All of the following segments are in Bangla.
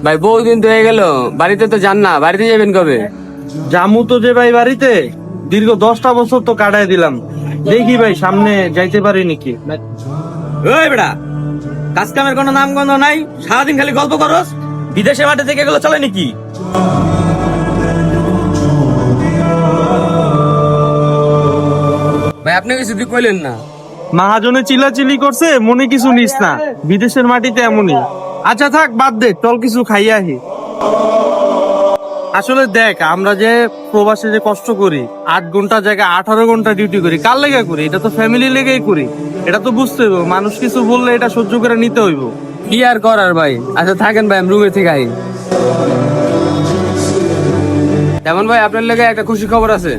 ভাই বহু দিন তো হয়ে গেল, বাড়িতে তো যান না, বাড়িতে যাবেন কবে? জামু তো যে ভাই বাড়িতে দীর্ঘ 10টা বছর তো কাটায় দিলাম, দেখি ভাই সামনে যাইতে পারি নাকি। ওই বেড়া, কাজ কামের কোনো নাম গন্ধ নাই, সারাদিন খালি গল্প করস। বিদেশে মাঠে থেকে এগুলো চলে নাকি? ভাই আপনি কিছু দিয়ে কইলেন না। মহাজনে চিল্লাচিল্লি করছে, মনে কিছু নিস না, বিদেশের মাটিতে এমনই। আচ্ছা থাক, বাদ দে, চল কিছু খাইয়া আহি। আসলে দেখ, আমরা যে প্রবাসে যে কষ্ট করি, 8 ঘন্টা জায়গায় 18 ঘন্টা ডিউটি করি, কার লেগে করি? এটা তো ফ্যামিলি লেগেই করি। এটা তো বুঝতে হইব, মানুষ কিছু বললে এটা সহ্য করে নিতে হইব। কি আর করার ভাই। আচ্ছা থাকেন ভাই, আমি রুমে থেকে আই। তেমন ভাই আপনার লেগে একটা খুশি খবর আছে।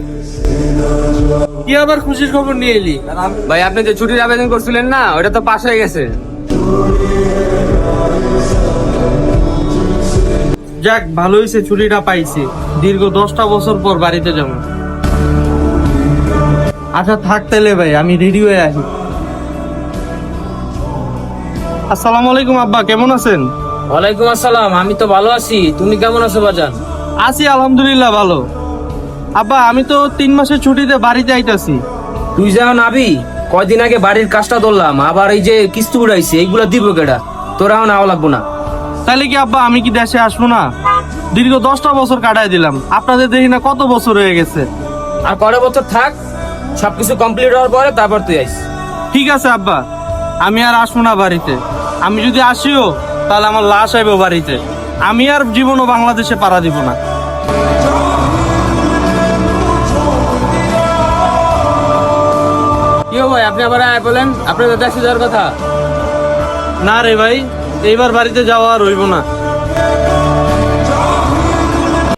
কি আবার খুশির খবর নিয়ে এলি? ভাই আপনি যে ছুটির আবেদন করছিলেন না, ওটা তো পাস হয়ে গেছে। যাক, ভালো হয়েছে ছুটিটা পাইছি, দীর্ঘ 10টা বছর পর বাড়িতে যাব। আচ্ছা থাক তাইলে ভাই, আমি রেডি হয়ে আসি। আসসালামু আলাইকুম আব্বা, কেমন আছেন? ওয়ালাইকুম আসসালাম, আমি তো ভালো আছি। তুমি কেমন আছো বাজান? আছি আলহামদুলিল্লাহ ভালো। আব্বা আমি তো 3 মাসের ছুটিতে বাড়িতে আইতাছি। তুই যাও নাবি, কয়দিন আগে বাড়ির কাজটা ধরলাম, আবার এই যে কিস্তি উড়াইছে, এইগুলা দিব কেডা? তোরাও নাও লাগবো না। তাইলে কি আব্বা আমি কি দেশে আসবো না? দীর্ঘ 10টা বছর কাটায় দিলাম, আপনাদের দেখি না কত বছর হয়ে গেছে। আর কয় বছর থাক, সবকিছু কমপ্লিট হওয়ার পরে তারপর তুই আইস। ঠিক আছে আব্বা, আমি আর আসবো না বাড়িতে। আমি যদি আসিও তাহলে আমার লাশ আইব বাড়িতে। আমি আর জীবনও বাংলাদেশে পাড়া দিব না। কি ভাই আপনি আবার আয় বলেন, আপনার তো দেশে যাওয়ার কথা। না রে ভাই, এইবার বাড়িতে যাওয়া আর হইব না।